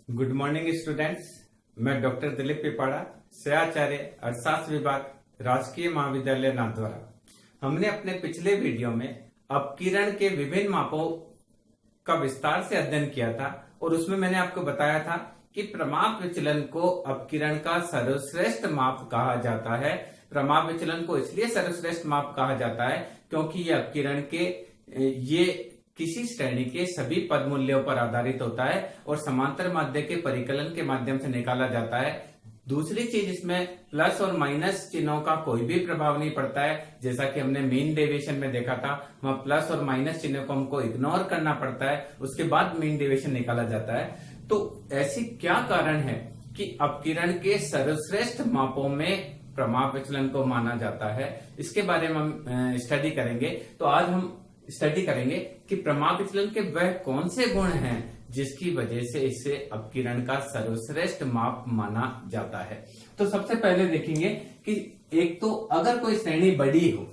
Good morning students. मैं doctor Dilip Pipara, सहआचार्य अर्थशास्त्र विभाग, राजकीय महाविद्यालय नाथद्वारा। हमने अपने पिछले वीडियो में अपकिरण के विभिन्न मापों का विस्तार से अध्ययन किया था और उसमें मैंने आपको बताया था कि प्रमाप विचलन को अपकिरण का सर्वश्रेष्ठ माप कहा जाता है। प्रमाप विचलन को इसलिए सर्वश्रेष्ठ माप कहा जाता है क्योंकि ये अपकिरण के ये किसी श्रेणी के सभी पद मूल्यों पर आधारित होता है और समांतर माध्य के परिकलन के माध्यम से निकाला जाता है। दूसरी चीज, इसमें प्लस और माइनस चिन्हों का कोई भी प्रभाव नहीं पड़ता है। जैसा कि हमने मीन डेविएशन में देखा था, वहां प्लस और माइनस चिन्हों को हमको इग्नोर करना पड़ता है, उसके बाद मीन डेविएशन निकाला जाता है। तो ऐसी क्या कारण है कि अपकिरण के सर्वश्रेष्ठ मापों में प्रमाप विचलन को माना जाता है, इसके बारे में हम स्टडी करेंगे। तो आज हम स्टडी करेंगे कि प्रमाप विचलन के वह कौन से गुण हैं जिसकी वजह से इसे अपकिरण का सर्वश्रेष्ठ माप माना जाता है। तो सबसे पहले देखेंगे कि एक तो अगर कोई श्रेणी बड़ी हो,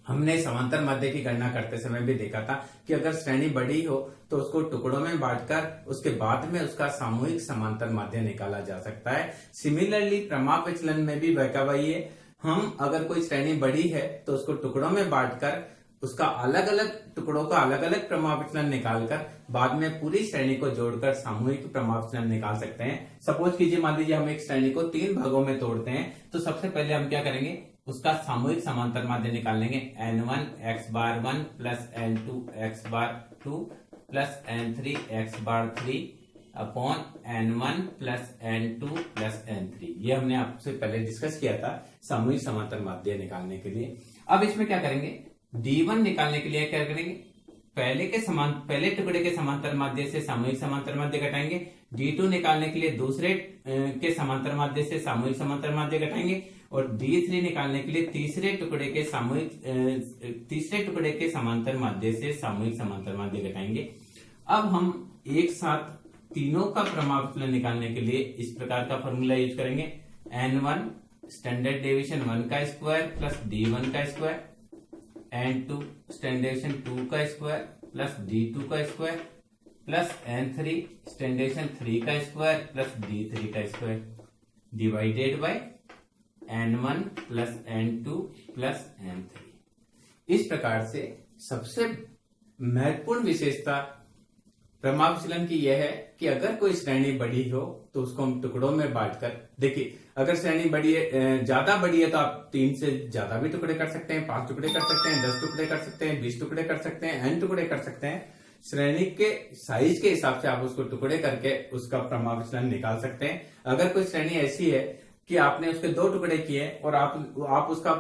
हमने समांतर माध्य की गणना करते समय भी देखा था कि अगर श्रेणी बड़ी हो तो उसको टुकड़ों में बांटकर उसके बाद में उसका सामूहिक समांतर माध्य निकाला जा सकता है। सिमिलरली प्रमाप विचलन में भी वही है। हम अगर कोई श्रेणी बड़ी है तो उसको टुकड़ों में बांटकर उसका अलग अलग टुकड़ों का अलग अलग प्रमाप विचलन निकालकर बाद में पूरी श्रेणी को जोड़कर सामूहिक प्रमाप विचलन निकाल सकते हैं। सपोज कीजिए, मान लीजिए हम एक श्रेणी को 3 भागों में तोड़ते हैं, तो सबसे पहले हम क्या करेंगे, उसका सामूहिक समांतर माध्य निकाल लेंगे। n1 x bar 1 plus n2 x bar 2 plus n3 x bar 3 upon n1 plus n2 plus न3। ये हमने आपसे पहले डिस्कस किया था सामूहिक समांतर माध्य निकालने के लिए। अब इसमें क्या करेंगे, D1 निकालने के लिए क्या करेंगे, पहले टुकड़े के समांतर माध्य से सामूहिक समांतर माध्य घटाएंगे। D2 निकालने के लिए दूसरे के समांतर माध्य से सामूहिक समांतर माध्य घटाएंगे और D3 निकालने के लिए तीसरे टुकड़े के समांतर माध्य से सामूहिक समांतर माध्य घटाएंगे। अब हम एक साथ तीनों का प्रमाप विचलन निकालने के लिए इस प्रकार का फॉर्मूला यूज करेंगे। n1 स्टैंडर्ड डेविएशन 1 का स्क्वायर प्लस D1 का स्क्वायर, n2 स्टैंडर्ड डेविएशन 2 का स्क्वायर प्लस D2 का square plus n3 standard deviation 3 का स्क्वायर प्लस D3 का square divided by n1 plus n2 plus n3। इस प्रकार से सबसे महत्वपूर्ण विशेषता प्रमाप विचलन की यह है कि अगर कोई श्रेणी बड़ी हो तो उसको हम टुकड़ों में बांटकर, देखिए अगर श्रेणी बड़ी है, ज्यादा बड़ी है तो आप 3 से ज्यादा भी टुकड़े कर सकते हैं, 5 टुकड़े कर सकते हैं, 10 टुकड़े कर सकते हैं, 20 टुकड़े कर सकते हैं, n टुकड़े कर सकते हैं। श्रेणी के साइज के हिसाब से आप उसको टुकड़े करके उसका प्रमाप विचलन निकाल सकते हैं। अगर कोई श्रेणी ऐसी है कि आपने उसके 2 टुकड़े किए और आप उसका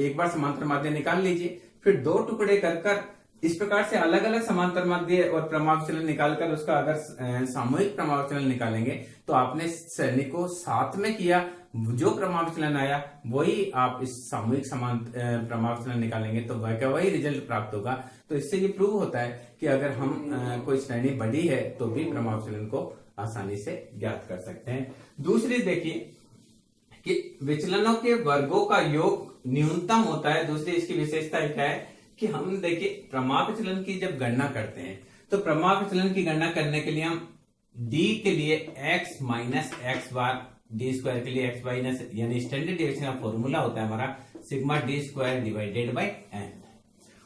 एक बार समांतर माध्य निकाल लीजिए, फिर 2 टुकड़े कर इस प्रकार से अलग अलग समांतर माध्य और प्रमाप विचलन निकालकर उसका अगर सामूहिक प्रमाप विचलन निकालेंगे तो आपने श्रेणी को साथ में किया, जो प्रमाप विचलन आया वही आप इस सामूहिक प्रमाप विचलन निकालेंगे तो वही रिजल्ट प्राप्त होगा। तो इससे ये प्रूव होता है कि अगर हम कोई श्रेणी बड़ी है तो भी प्रमाप विचलन को आसानी से ज्ञात कर सकते हैं। दूसरी देखिए कि विचलनों के वर्गों का योग न्यूनतम होता है। दूसरी इसकी विशेषता क्या है कि हम देखिए प्रमाप विचलन की जब गणना करते हैं तो प्रमाप विचलन की गणना करने के लिए हम d के लिए x माइनस एक्स बार, d स्क्वायर के लिए x माइनस, यानी स्टैंडर्ड डेविएशन का फॉर्मूला होता है हमारा sigma d square divided by n,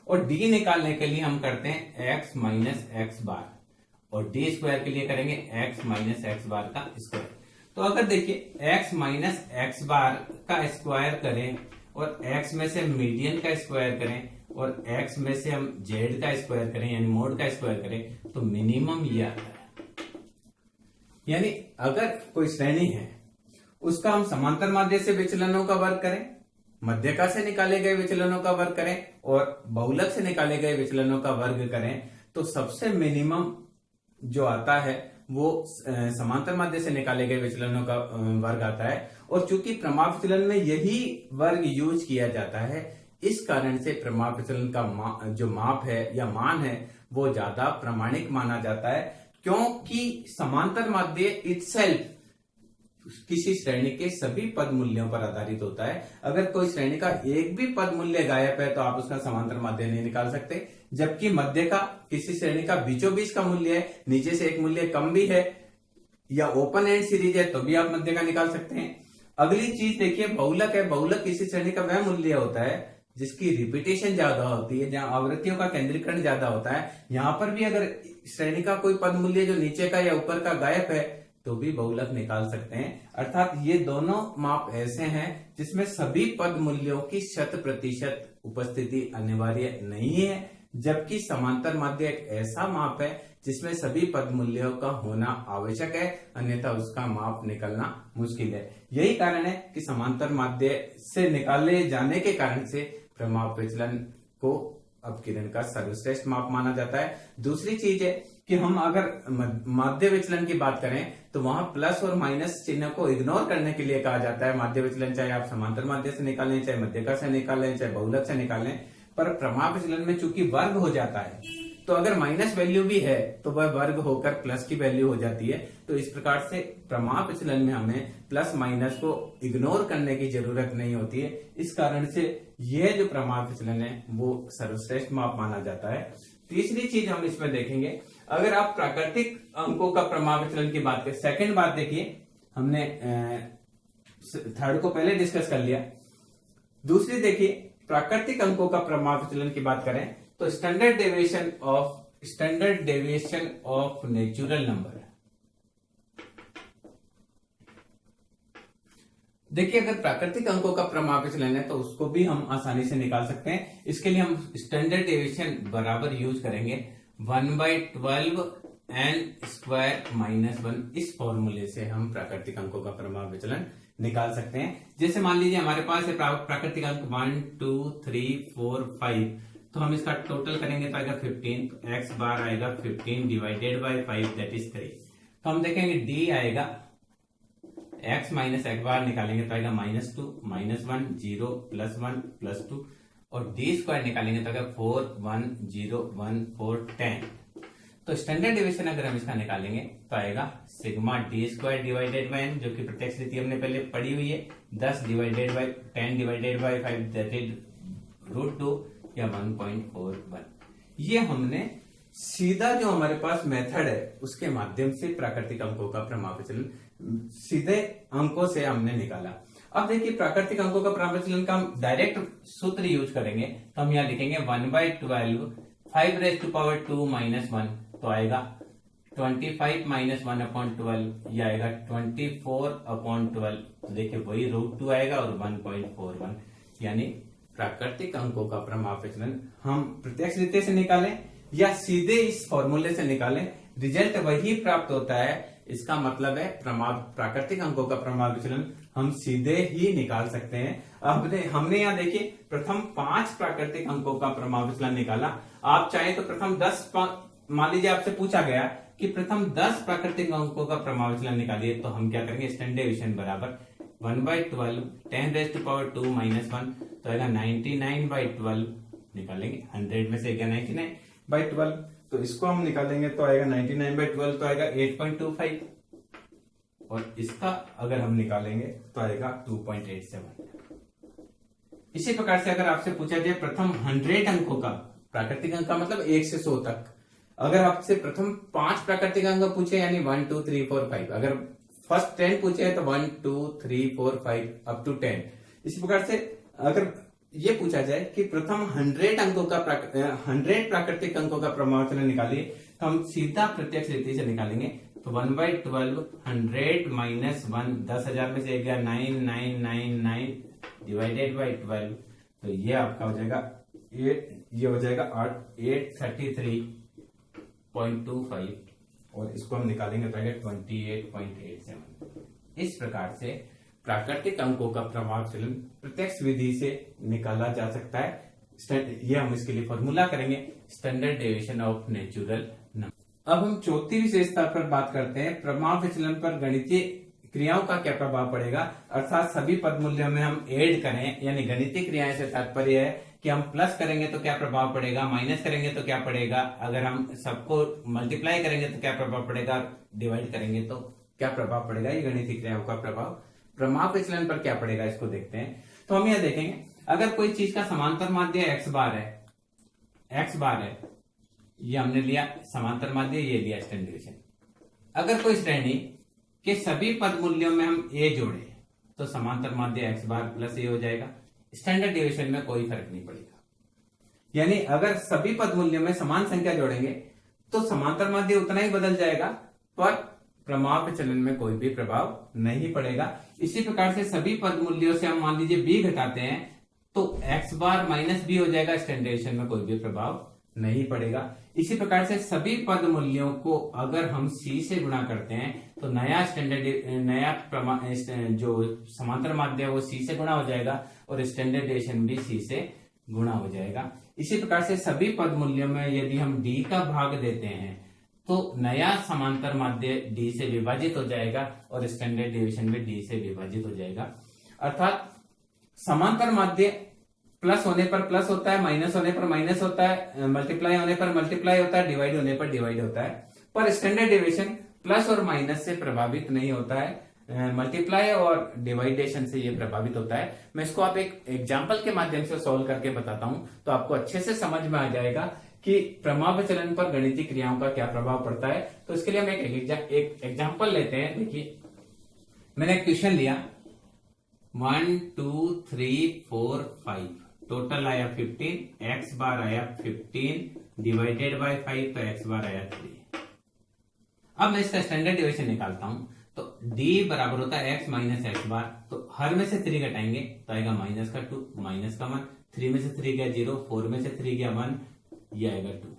और d निकालने के लिए हम करते हैं x माइनस एक्स बार और d स्क्वायर के लिए करेंगे x माइनस एक्स बार का स्क्वायर। तो अगर देखिए x माइनस एक्स बार का स्क्वायर करें और x में से मीडियन का स्क्वायर करें और x में से हम z का स्क्वायर करें यानी मोड का स्क्वायर करें तो मिनिमम ये आता है। यानी अगर कोई श्रेणी है उसका हम समांतर माध्य से विचलनों का वर्ग करें, मध्यका से निकाले गए विचलनों का वर्ग करें और बहुलक से निकाले गए विचलनों का वर्ग करें तो सबसे मिनिमम जो आता है वो समांतर माध्य से निकाले गए विचलनों का वर्ग आता है। और चूंकि प्रमाप विचलन में यही वर्ग यूज किया जाता है, इस कारण से प्रमाप विचलन का जो माप है या मान है वो ज्यादा प्रामाणिक माना जाता है, क्योंकि समांतर माध्य इटसेल्फ किसी श्रेणी के सभी पद मूल्यों पर आधारित होता है। अगर कोई श्रेणी का एक भी पद मूल्य गायब है तो आप उसका समांतर माध्य नहीं निकाल सकते, जबकि मध्य का किसी श्रेणी का बीचों बीच का मूल्य है, नीचे से एक मूल्य कम भी है या ओपन एंड सीरीज है तो भी आप मध्य का निकाल सकते हैं। अगली चीज देखिए, बहुलक है। बहुलक किसी श्रेणी का वह मूल्य होता है जिसकी रिपीटेशन ज्यादा होती है, जहां आवृत्तियों का केंद्रीकरण ज्यादा होता है। यहां पर भी अगर श्रेणी का कोई पद मूल्य जो नीचे का या ऊपर का गायब है तो भी बहुलक निकाल सकते हैं। अर्थात ये दोनों माप ऐसे हैं जिसमें सभी पद मूल्यों की 100% उपस्थिति अनिवार्य नहीं है, जबकि समांतर माध्य एक ऐसा माप है जिसमें सभी पद मूल्यों का होना आवश्यक है, अन्यथा उसका माप निकलना मुश्किल है। यही कारण है कि समांतर माध्य से निकाले जाने के कारण से प्रमाप विचलन को अपकिरण का सर्वश्रेष्ठ माप माना जाता है। दूसरी चीज है कि हम अगर माध्य विचलन की बात करें तो वहां प्लस और माइनस चिन्ह को इग्नोर करने के लिए कहा जाता है। माध्य विचलन चाहे आप समांतर माध्य से निकालें, चाहे मध्यका से निकालें, चाहे बहुलक से निकालें, पर प्रमाप विचलन में चूंकि वर्ग हो जाता है तो अगर माइनस वैल्यू भी है तो वह वर्ग होकर प्लस की वैल्यू हो जाती है। तो इस प्रकार से प्रमाप विचलन में हमें प्लस माइनस को इग्नोर करने की जरूरत नहीं होती है। इस कारण से यह जो प्रमाप विचलन है वो सर्वश्रेष्ठ माप माना जाता है। तीसरी चीज हम इसमें देखेंगे, अगर आप प्राकृतिक अंकों का प्रमाप विचलन की बात करें, सेकंड बात देखिए, हमने थर्ड को पहले डिस्कस कर लिया। दूसरी देखिए, प्राकृतिक अंकों का प्रमाप विचलन की बात करें तो standard deviation of natural number. देखिए, अगर प्राकृतिक अंकों का प्रमाप विचलन है तो उसको भी हम आसानी से निकाल सकते हैं। इसके लिए हम स्टैंडर्ड डेविएशन बराबर यूज करेंगे 1/12 n स्क्वायर -1। इस फॉर्मूले से हम प्राकृतिक अंकों का प्रमाप विचलन निकाल सकते हैं। जैसे मान लीजिए हमारे पास है प्राकृतिक अंक 1 2 3 4 5, तो हम इसका टोटल करेंगे तो आएगा 15, तो x बार आएगा 15 डिवाइडेड बाय 5 दैट इज 3। तो हम देखेंगे d आएगा x माइनस x बार निकालेंगे तो आएगा -2 -1 0 +1 +2, और d स्क्वायर निकालेंगे तो आएगा 4 1 0 1 4 10। तो स्टैंडर्ड डेविएशन अगर हम इसका निकालेंगे तो आएगा sigma d square divided by n, जो कि प्रत्यक्ष रीति हमने पहले पढ़ी हुई है, 10 divided by 10 divided by 5 that is √2 या 1.41। ये हमने सीधा जो हमारे पास मेथड है उसके माध्यम से प्राकृतिक अंकों का प्रमाप विचलन सीधे अंकों से हमने निकाला। अब देखिए, प्राकृतिक अंकों का प्रमाप विचलन का हम डायरेक्ट सूत्र यूज करेंगे तो हम यहाँ लिखेंगे 1/12 5⁻²- 1, तो आएगा 25 - 1/12, यह आएगा 24/12। तो देखिए वही √2 आएगा और 1.41, यानी प्राकृतिक अंकों का प्रमाप विचलन हम प्रत्यक्ष रीति से निकालें या सीधे इस फॉर्मूले से निकालें, रिजल्ट वही प्राप्त होता है। इसका मतलब है प्राकृतिक अंकों का प्रमाप विचलन हम सीधे ही निकाल सकते हैं। अब हमने यहाँ देखिए प्रथम 5 प्राकृतिक अंकों का प्रमाप विचलन निकाला। आप चाहे तो प्रथम 10, मान लीजिए आपसे पूछा गया कि प्रथम 10 प्राकृतिक अंकों का प्रमाप विचलन निकालिए, तो हम क्या करेंगे, स्टैंडर्ड डेविएशन बराबर 1/12 10⁻² -1, तो आएगा 99/12 निकालेंगे। 100 में से गया 99/12, तो इसको हम निकालेंगे तो आएगा 99/12, तो आएगा 8.25, और इसका अगर हम निकालेंगे तो आएगा 2.87। इसी प्रकार से अगर आपसे पूछा जाए प्रथम 100 अंकों का, प्राकृतिक अंक का मतलब 1 से 100 तक, अगर आपसे प्रथम 5 प्राकृतिक अंक पूछे यानी 1 2 3 4 5, अगर फर्स्ट 10 पूछे है तो 1 2 3 4 5 अप टू 10। इसी प्रकार से अगर ये पूछा जाए कि प्रथम 100 अंकों का 100 प्राकृतिक अंकों का प्रमाप विचलन निकालिए, तो हम सीधा प्रत्यक्ष रीति से निकालेंगे। तो 1/12 100 - 1, 10,000 में से गया 9999 डिवाइडेड बाय 12, तो ये आपका हो जाएगा 8, ये हो जाएगा 833.25, और इसको हम निकालेंगे तो आएगा 28.87। इस प्रकार से प्राकृतिक अंकों का प्रमाप विचलन प्रत्यक्ष विधि से निकाला जा सकता है। ये हम इसके लिए फॉर्मूला करेंगे standard deviation of natural number. अब हम चौथी विशेषता पर बात करते हैं, प्रमाप विचलन पर गणितीय क्रियाओं का क्या प्रभाव पड़ेगा। अर्थात सभी पद मूल्यों में हम ऐड करें, यानी गणितीय क्रियाएं से तात्पर्य है कि हम प्लस करेंगे तो क्या प्रभाव पड़ेगा, माइनस करेंगे तो क्या पड़ेगा, अगर हम सबको मल्टीप्लाई करेंगे तो क्या प्रभाव पड़ेगा, डिवाइड करेंगे तो क्या प्रभाव पड़ेगा। ये गणितीय क्रियाओं का प्रभाव प्रमाप विचलन पर क्या पड़ेगा, इसको देखते हैं। तो हम यह देखेंगे, अगर कोई चीज का समांतर माध्य x बार है, ये हमने लिया समांतर माध्य, ये लिया स्टैंडर्ड डेविएशन। अगर कोई श्रेणी कि सभी पद मूल्यों में हम a जोड़े तो समांतर माध्य x बार प्लस a हो जाएगा। स्टैंडर्ड डेविएशन में कोई फर्क नहीं पड़ेगा। यानी अगर सभी पद मूल्यों में समान संख्या जोड़ेंगे तो समांतर माध्य उतना ही बदल जाएगा, पर प्रमाप विचलन में कोई भी प्रभाव नहीं पड़ेगा। इसी प्रकार से सभी पद मूल्यों से हम मान लीजिए b घटाते हैं तो x बार माइनस b हो जाएगा, स्टैंडर्ड डेविएशन में कोई भी प्रभाव नहीं पड़ेगा। इसी प्रकार से सभी पद मूल्यों को अगर हम c से गुणा करते हैं तो नया जो समांतर माध्य है वो c से गुणा हो जाएगा और स्टैंडर्ड डेविएशन भी c से गुणा हो जाएगा। इसी प्रकार से सभी पद मूल्यों में यदि हम d का भाग देते हैं तो नया समांतर माध्य d से विभाजित हो जाएगा और स्टैंडर्ड डेविएशन भी d से विभाजित हो जाएगा। अर्थात समांतर माध्य प्लस होने पर प्लस होता है, माइनस होने पर माइनस होता है, मल्टीप्लाई होने पर मल्टीप्लाई होता है, डिवाइड होने पर डिवाइड होता है, पर स्टैंडर्ड डेविएशन प्लस और माइनस से प्रभावित नहीं होता है, मल्टीप्लाई और डिवाइडेशन से ये प्रभावित होता है। मैं इसको आप एक एग्जांपल के माध्यम से सॉल्व करके बताता हूं तो आपको अच्छे से समझ में आ जाएगा कि प्रमाप विचलन पर गणितीय क्रियाओं का क्या प्रभाव पड़ता है। तो इसके लिए हम एक एग्जांपल लेते हैं। देखिए, मैंने एक क्वेश्चन लिया 1 2 3 4 5, टोटल आया 15, x बार आया 15 डिवाइडेड बाय 5 तो x बार आया 3। अब मैं इसका स्टैंडर्ड डेविएशन निकालता हूं तो d बराबर होता है x माइनस एक्स बार, तो हर में से 3 घटाएंगे तो आएगा माइनस का 2 माइनस का 1, 3 में से 3 गया 0, 4 में से 3 गया 1, ये आएगा 2।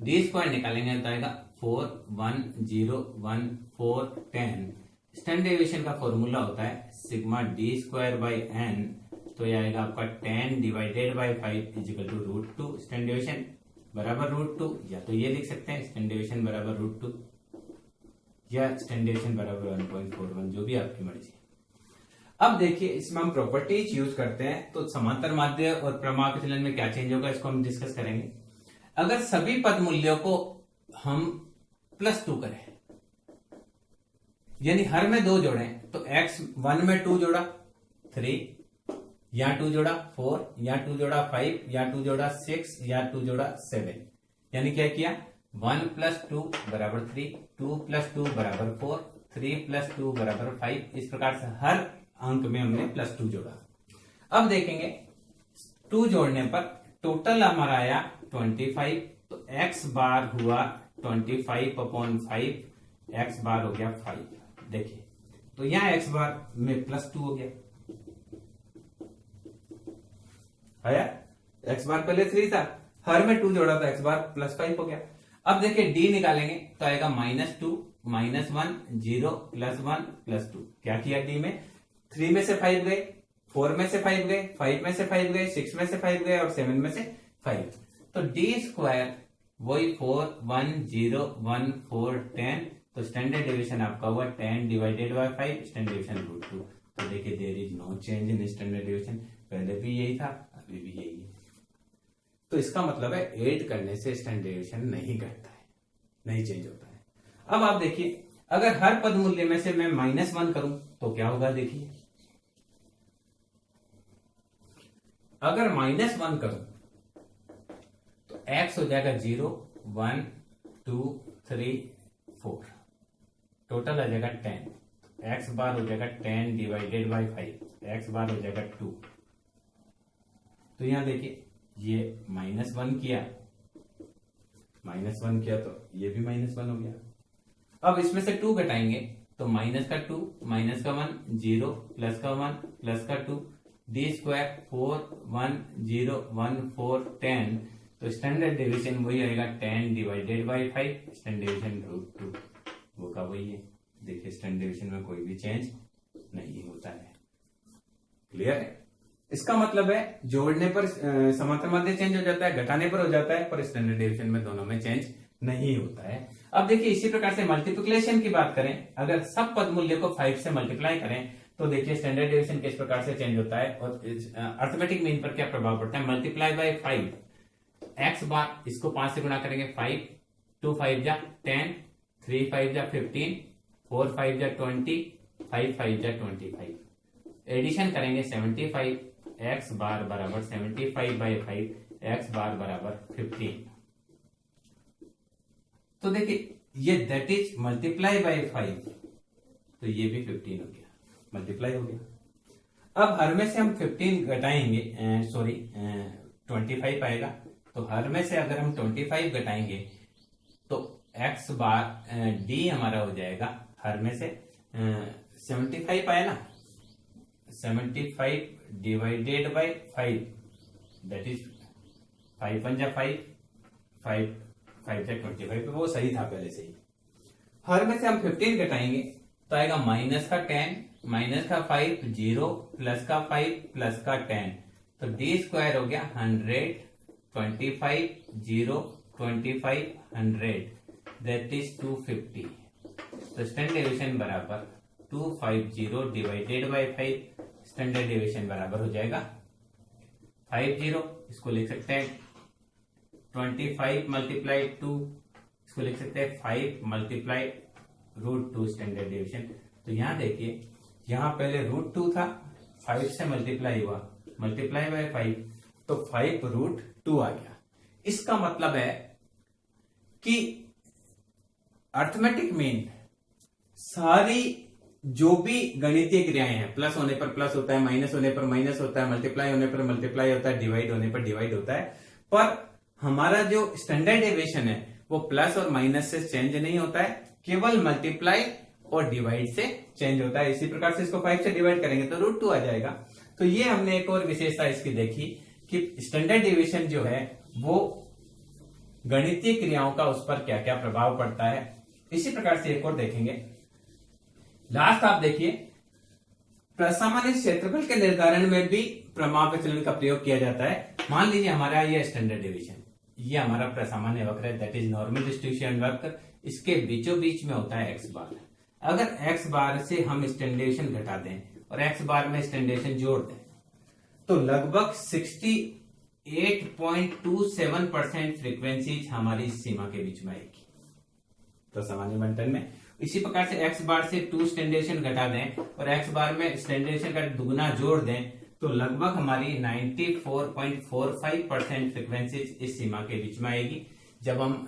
d स्क्वायर निकालेंगे तो आएगा 4 1 0 1 4 10। स्टैंडर्ड डेविएशन का फॉर्मूला होता है sigma d square by n, तो ये आएगा आपका 10 divided by 5 is equal to √2। Standard deviation बराबर √2, या तो ये लिख सकते हैं स्टैंडर्ड डेविएशन बराबर √2 या स्टैंडर्ड डेविएशन बराबर 1.41, जो भी आपकी मर्जी। अब देखिए, इसमें हम प्रॉपर्टीज यूज करते हैं तो समांतर माध्य और प्रमाप विचलन में क्या चेंज होगा इसको हम डिस्कस करेंगे। अगर सभी पद मूल्यों को हम +2 करें, यानी हर में 2 जोड़े तो x 1 में 2 जोड़ा 3, या 2 जोड़ा 4, या 2 जोड़ा 5, या 2 जोड़ा 6, या 2 जोड़ा 7, यानी क्या किया 1 + 2 बराबर 3, 2 + 2 बराबर 4, 3 + 2 बराबर 5। इस प्रकार से हर अंक में हमने +2 जोड़ा। अब देखेंगे 2 जोड़ने पर टोटल हमारा आया 25, तो x बार हुआ 25/5, x बार हो गया 5। देखिए, तो यहां x बार में +2 हो गया, आया x बार पहले 3 था, हर में 2 जोड़ा तो x बार +5 हो गया। अब देखिए d निकालेंगे तो आएगा -2 -1 0 +1 +2। क्या किया d में, 3 में से 5 गए, 4 में से 5 गए, 5 में से 5 गए, 6 में से 5 गए और 7 में से 5, तो d स्क्वायर वही 4 1 0 1 4 10, तो स्टैंडर्ड डेविएशन आपका हुआ 10 डिवाइडेड बाय 5, स्टैंडर्ड डेविएशन √2। तो देखिए there is no change in standard deviation, पहले भी यही था अभी भी यही है। तो इसका मतलब है ऐड करने से स्टैंडर्ड डेविएशन नहीं घटता है, नहीं चेंज होता है। अब आप देखिए, अगर हर पद मूल्य में से मैं -1 करूं तो क्या होगा। देखिए, अगर -1 करूं तो x हो जाएगा 0 1 2 3 4, टोटल आ जाएगा 10, x बार हो जाएगा 10 डिवाइडेड बाय 5, x बार हो जाएगा 2। तो यहां देखिए, ये -1 किया तो ये भी -1 हो गया। अब इसमें से 2 घटाएंगे तो माइनस का 2 माइनस का 1 0 प्लस का 1 प्लस का 2, d स्क्वायर 4 1 0 1 4 10, तो स्टैंडर्ड डेविएशन वही आएगा 10 डिवाइडेड बाय 5, स्टैंडर्ड डेविएशन √2 वो का वही है। देखिए, स्टैंडर्ड डेविएशन में कोई भी चेंज नहीं होता है। क्लियर है? इसका मतलब है जोड़ने पर समांतर माध्य चेंज हो जाता है, घटाने पर हो जाता है, पर स्टैंडर्ड डेविएशन में दोनों में चेंज नहीं होता है। अब देखिए, इसी प्रकार से मल्टीप्लिकेशन की बात करें, अगर सब पद मूल्य को 5 से मल्टीप्लाई करें तो देखिए स्टैंडर्ड डेविएशन किस प्रकार से चेंज होता है और अर्थमेटिक मीन पर क्या प्रभाव पड़ता है। मल्टीप्लाई बाय 5, x बार इसको 5 से गुणा करेंगे 5, 2 5 जा 10, 3 5 जा 15, 4 5 जा 20, 5 5 जा 25, एडिशन करेंगे 75, x बार बराबर 75 बाय 5, x बार बराबर 15। तो देखिए, ये दैट इज मल्टीप्लाई बाय 5 तो ये भी 15 हो गया, मल्टीप्लाई हो गया। अब हर में से हम 15 घटाएंगे, 25 आएगा। तो हर में से अगर हम 25 घटाएंगे तो x बार d हमारा हो जाएगा हर में से 75 आया ना, 75 डिवाइडेड बाय 5, दैट इज 5 1 जा 5, 5 जा 25, वो सही था पहले से ही। हर में से हम 15 घटाएंगे तो आएगा माइनस का 10, माइनस का 5 0, प्लस का 5 प्लस का 10, तो d स्क्वायर हो गया 100, 25 0, 25 100, दैट इज 250। तो स्टैंडर्ड डेविएशन बराबर 250 डिवाइडेड बाय 5, स्टैंडर्ड डेविएशन बराबर हो जाएगा 50, इसको लिख सकते हैं 25 मल्टीप्लाई 2, इसको लिख सकते हैं 5 मल्टीप्लाई √2 स्टैंडर्ड डेविएशन। तो यहां देखिए, यहां पहले √2 था, 5 से मल्टीप्लाई हुआ, मल्टीप्लाई बाय 5, तो 5 √2 आ गया। इसका मतलब है कि अर्थमेटिक मीन सारी जो भी गणितीय क्रियाएं हैं, प्लस होने पर प्लस होता है, माइनस होने पर माइनस होता है, मल्टीप्लाई होने पर मल्टीप्लाई होता है, डिवाइड होने पर डिवाइड होता है, पर हमारा जो स्टैंडर्ड डेविएशन है वो प्लस और माइनस से चेंज नहीं होता है, केवल मल्टीप्लाई और डिवाइड से चेंज होता है। इसी प्रकार से इसको 5 से डिवाइड करेंगे तो √2 आ जाएगा। तो ये हमने एक और विशेषता इसकी देखी कि स्टैंडर्ड डेविएशन जो है वो गणितीय क्रियाओं का उस पर क्या क्या प्रभाव पड़ता है। इसी प्रकार से एक और देखेंगे, लास्ट आप देखिए, प्रसामान्य क्षेत्रफल के निर्धारण में भी प्रमाण विचलन का प्रयोग किया जाता है। मान लीजिए हमारा ये स्टैंडर्ड डेविएशन, ये हमारा प्रसामान्य वक्र है, दैट इज नॉर्मल डिस्ट्रीब्यूशन वक्र, इसके बीचों बीच में होता है x बार। अगर x बार से हम स्टैंडर्ड डेविएशन घटा दें और x बार में स्टैंडर्ड डेविएशन जोड़ दें तो लगभग 68.27% फ्रीक्वेंसी हमारी इस सीमा के बीच में आएगी प्रसामान्य बंटन में। इसी प्रकार से x बार से 2 स्टैंडर्ड डेविएशन घटा दें और x बार में स्टैंडर्ड डेविएशन का दुगुना जोड़ दें तो लगभग हमारी 94.45% फ्रीक्वेंसी इस सीमा के बीच में आएगी। जब हम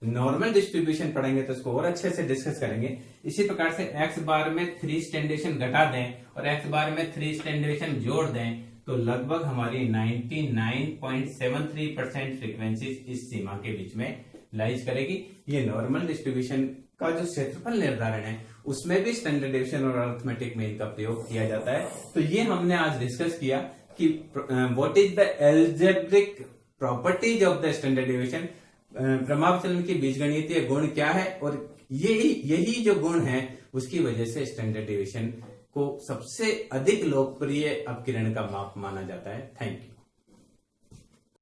नॉर्मल डिस्ट्रीब्यूशन पढ़ेंगे तो इसको और अच्छे से डिस्कस करेंगे। इसी प्रकार से x बार में 3 स्टैंडर्ड डेविएशन घटा दें और x बार में 3 स्टैंडर्ड डेविएशन जोड़ दें तो लगभग हमारी 99.73% फ्रीक्वेंसी इस सीमा के बीच में लाइज करेगी। ये नॉर्मल डिस्ट्रीब्यूशन का जो क्षेत्रफल निर्धारण है उसमें भी स्टैंडर्ड डेविएशन और अरिथमेटिक मीन का प्रयोग किया जाता है। तो ये हमने आज डिस्कस किया कि what is the algebraic properties of the standard deviation, प्रमाण विचलन की बीजगणितीय गुण क्या है, और यही जो गुण है उसकी वजह से स्टैंडर्ड डेविएशन को सबसे अधिक लोकप्रिय अपकिरण का माप माना जाता है। Thank you.